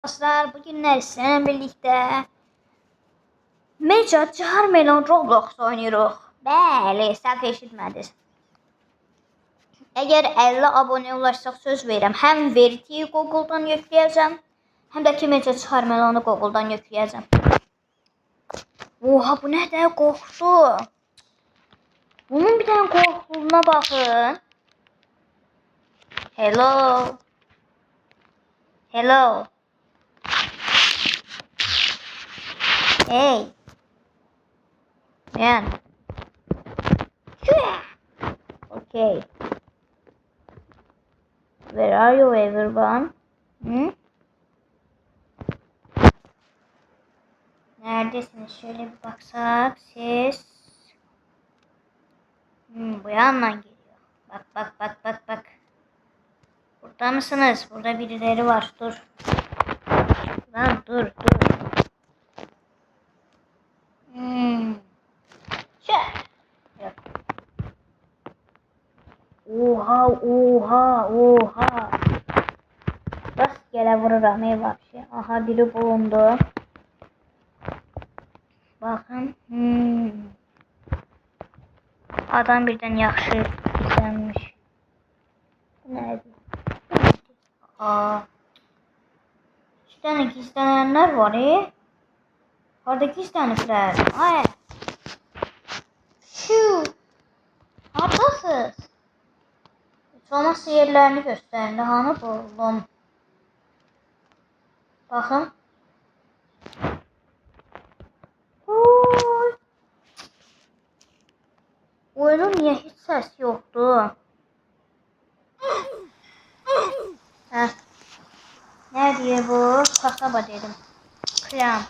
Dostlar, bugünler sizinle birlikte Meca Charmelon Roblox oynuyoruz. Bəli, səhv eşitmədiniz. Əgər 50 abunəyə ulaşsaq söz verirəm, həm Verti'yi Google'dan yükləyəcəm, həm də ki Meca Charmelon'u Google'dan yükləyəcəm. Oha, bu nədir? Qorxdu. Bunun bir dənə qorxduğuna baxın. Hello. Hello. Hey. Man. Okay. Where are you everyone? Neredesiniz? Şöyle bir baksak. Ses. Bu yandan geliyor. Bak. Burada mısınız? Burada birileri var. Dur. Lan dur. Yok. Oha. Rastgele vururam vahşi. Aha, biri bulundu. Bakın. Adam birden yaxşı gizlenmiş. Bu nədir? İki tane gizlənənlər var. Orada gizləniblər. Ay. Şu. Haklısınız. Hiç olmazsa yerlerini gösterin. Hanı buldum. Bakın. Oyunun niye hiç ses yoktu? Ne diye bu? Kasaba dedim. Kıyam.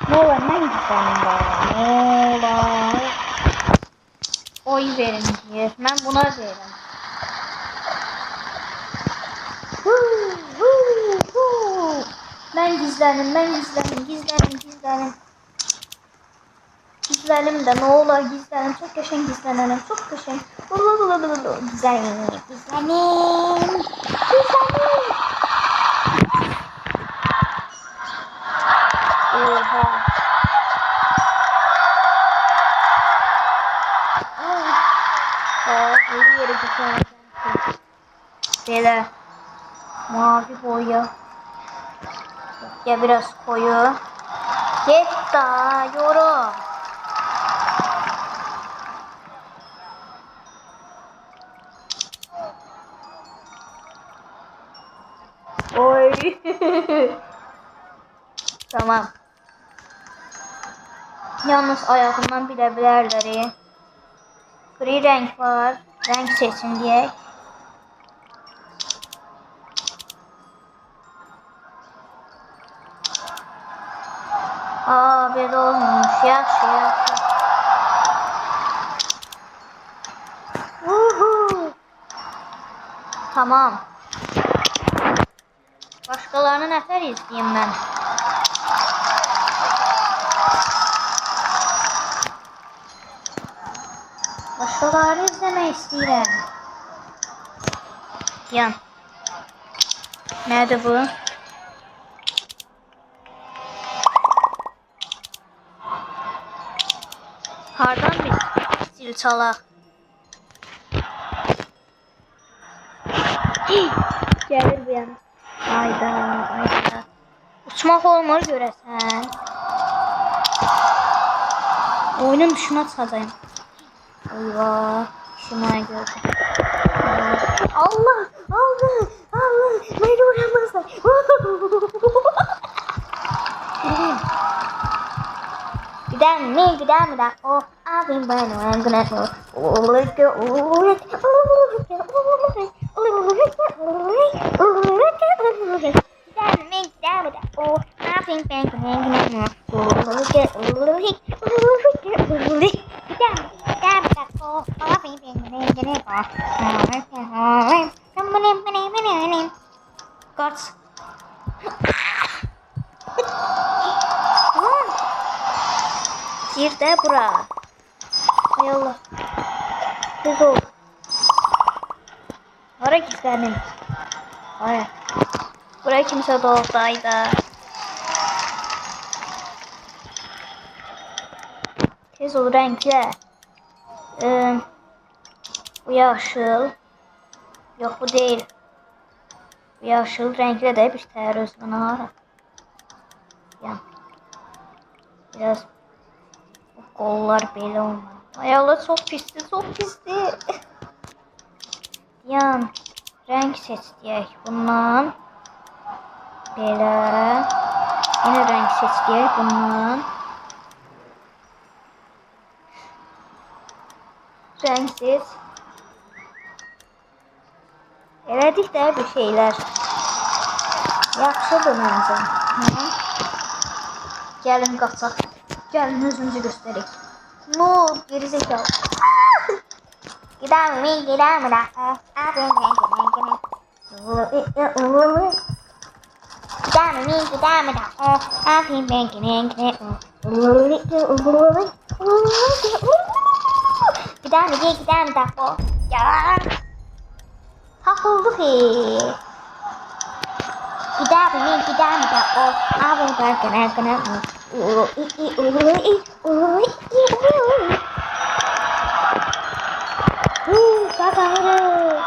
Ne olur, ben gizlenim bana. Ne olur. Oy verin diye. Ben buna veririm. Ben gizlenim. Gizlenim de ne olur gizlenim. Çok yaşayın gizlenelim. Çok yaşayın. Gizlenim. Oha. Öyle yere gideceğim. Böyle mavi boya. Ya biraz koyu. Yetta yorum. Oy. Tamam. Yalnız ayağımdan bilebilirler. Gri renk var. Renk seçin diye. Böyle olmuş. Yaxşı. Tamam. Başkalarının eser izleyeyim ben. Başkaları izlemek istedim. Yan. Nerede bu? Hardan bir zil çalaq. Gəlir bu yana. Ayda. Uçmaq olmur görəsən. Oyunun dışına çıxacağım. Eyvah. Şimaya gördüm. Allah. Beni uğramazlar. Giden mi? Oh, abim ben gonna go. Kaç. Gir de bura. Yallah. Düz ol. Oraya gizlenin. Oraya. Buraya kimse de olsaydı. Tez ol renkler. Bu yaşıl. Yok bu değil. Bu yaşıl renkli de bir təhər özünə var. Yani biraz bu kollar belə olmalı. Ay Allah çok pisti, çok pisti. Yan renk seçdiyək bundan. Belə. Yine renk seçdiyək bundan. Renk seç. Elədik də bir şeyler. Yaxşıdır məncə. Gəlin qaçaq. Gəlin özümüzü göstərək. No, geri zekalı. Gider mi? Gider mi? Gider mi? Gider mi? Gider mi? Gider mi? Ya. Takıldı ki. Gider mi? Gider mi? Kazanırız.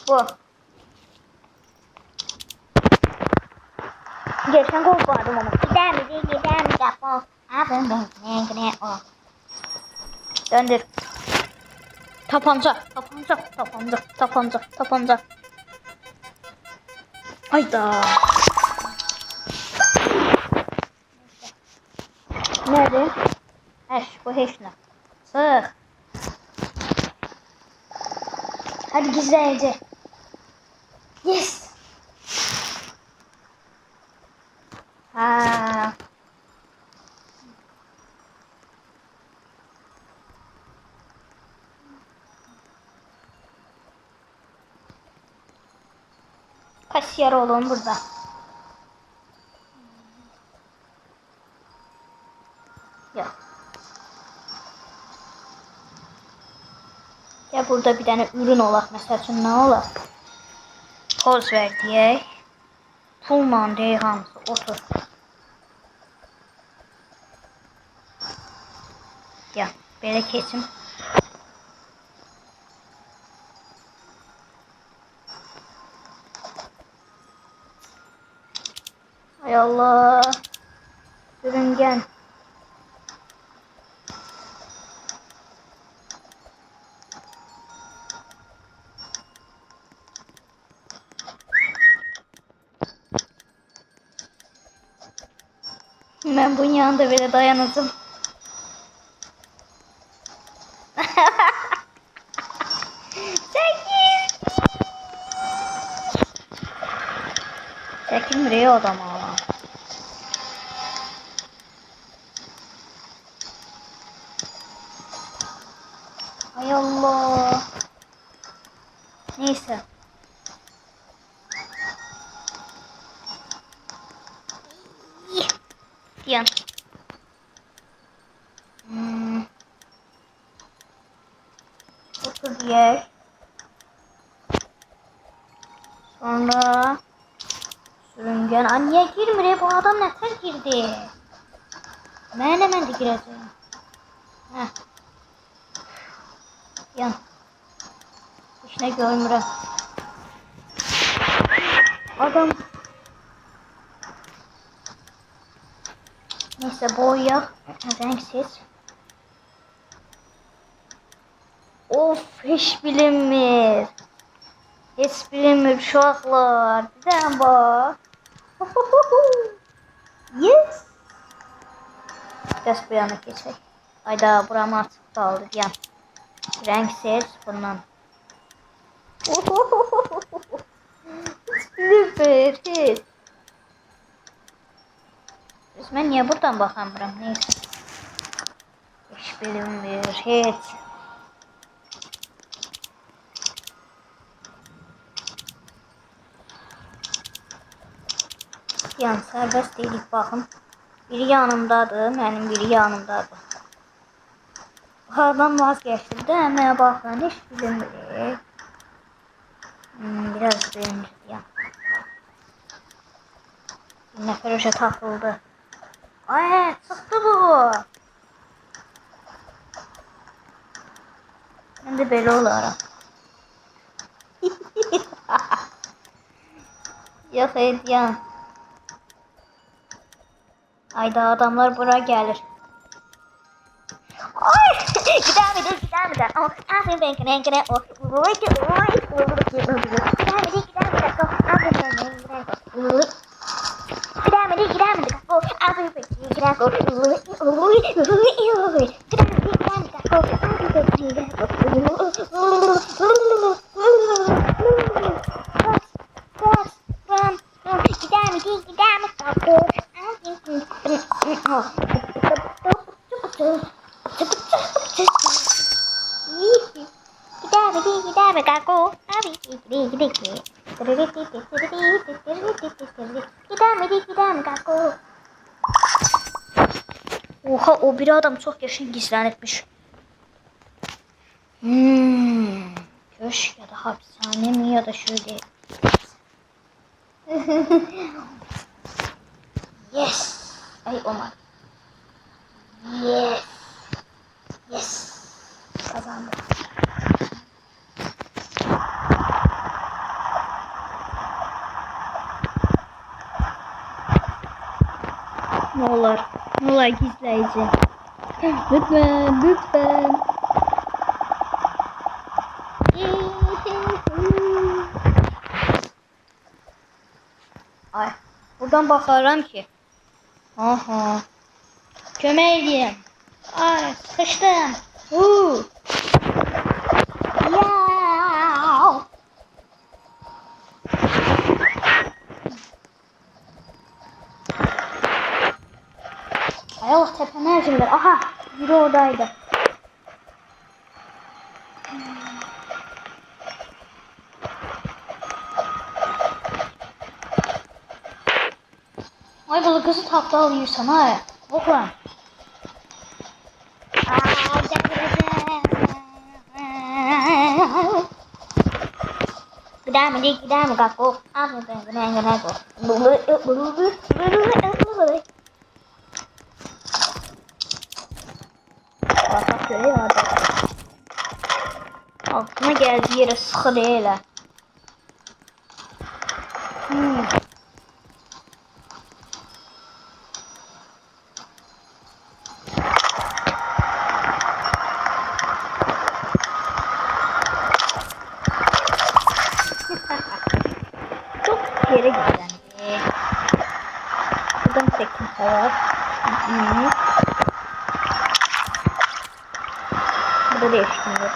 Bu. Geçen gol vardım ama. Gider mi? Gider mi? Döndür. Tapanca. Tapanca. Tapanca. Tapanca. Tapanca. Hayda. Nerede? Bu hiç ne? Sık. Hadi gizleyici. Yes. Ha. Kasiyer olun burada. Yok. Ya burada bir tane ürün olaq. Mesela üçün nə olaq? Poz ver deyək. Pulla deyək hamısı. Otur. Ya belə keçim. Ay Allah. Sürüngen. Ben bunun yanında böyle dayanacağım. Çekil. Çekil buraya adam ağlam. Ay Allah. Neyse. Yan. Otur yer. Sonra sürüngen. Anniye girmir. Bu adam neler girdi? Ben hemen de gireceğim. Heh. Yan. Hiç ne görmürüm. Adam. Neyse boya. Renksiz. Of hiç bilinmir. Hiç bilinmir uşaqlar. Bir tane bak. Yes. Biraz bu yana geçək. Ayda buram artıq qaldı. Yan. Renksiz bundan. Süper. Hiç. Ben niye buradan bakamıram? Neyse. Hiç bilinmir. Hiç. Yani serbest değilik bakın. Biri yanımdadır, benim biri yanımdadır. Bu adam vazgeçti de hemen bakın hiç bilmiyorum. Biraz beğendim ya. Bir nefer öşe takıldı. Ay çıktı bu. Ben de böyle olarak. Yok ediyorum. Ayda adamlar buraya gelir. Ay! Gider mi de? Oh, aferin benkine. Oh, oy, gider mi de? Oh, aferin benkine. Gider mi de? Oh, aferin benkine. Oh, Gider mi kako? Abi gider mi kako? Oha o bir adam çok yaşın gizlenmiş. Köşk ya da hapishane mi ya da şöyle. Yes. Ay Omar. Yes. Yes. Kazandım. Ne olur gizleyici. Lütfen. Ay, buradan bakarım ki. Aha. Kömək edeyim. Ay, sıkıştım. Yaaaaav. Ay Allah tepeme acılar. Aha, biri oradaydı. Ay balı kızı tatlı alıyorsan ha. Oklan. Gider mi kako? Aferin kako. Bak şöyle ya. Aklıma geldiği yere sıkı değil. Çok yere gizlendi. Buradan çekim var. Burada değiştirdim.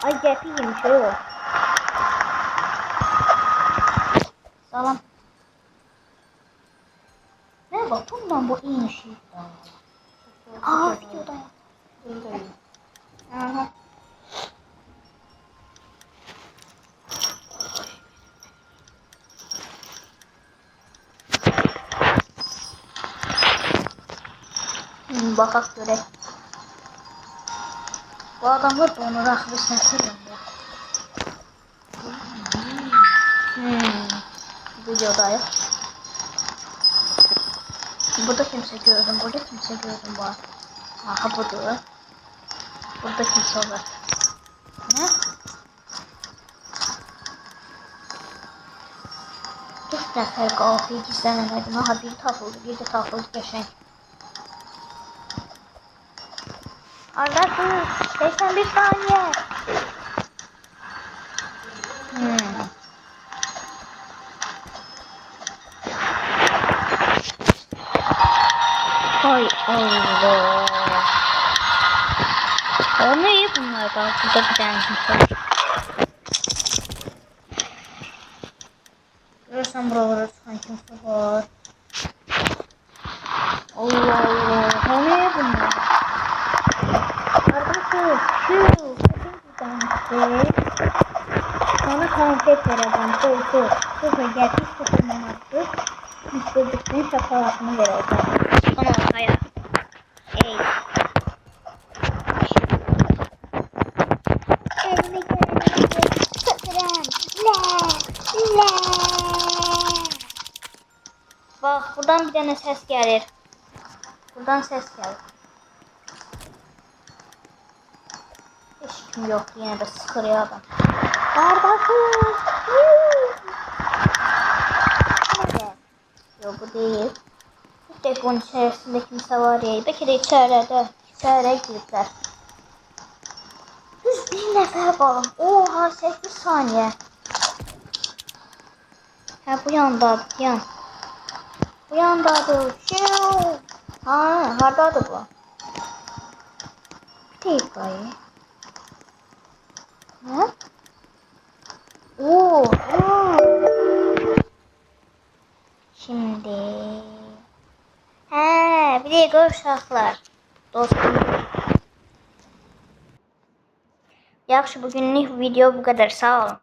Ay yapayım şöyle. Salam. Ne bak bundan bu iyi şey. Aa videoda. Aha. Bakak görək. Bu adamlar donur axı səsirəm ya. Videodayıq. Burada kimsə gördüm, var. Aha budur. Burada kimsə var. Ne? Bir nəfər qaldı, gizlənəmədim. Aha bir tapıldı, bir də tapıldı qəşəng. Arkadaşlar 81 saniye. Hay Allah. Ne iyi bunlar da burada bir tane var. Görürsen buralara çıkan kimse var. Allah Allah. Ne iyi bunlar. Sana konfet vereceğim. Koy. Sıfır geldi. Sıfır manatlık. Müşterisini Tarafını vereceğim. Son ortaya. Ey. Elimi görünce sıfırım. Le. Bak buradan bir tane ses gelir. Buradan ses gelir. Hiç kim yok yine de sıkırıyor adam. Kardeşim. Yok bu değil. Bir tek onun içerisinde kimse var ya. Belki de içeriye girdiler. Düz bir nefer var. Oha 8 saniye. Ha bu yanda yan. Bu yandadır. Ha hardadır bu. Bir dakika ya. Ne? Oo. Şimdi. He bir dakika uşaqlar. Dostum. Yaxşı bugünlük video bu kadar. Sağ olun.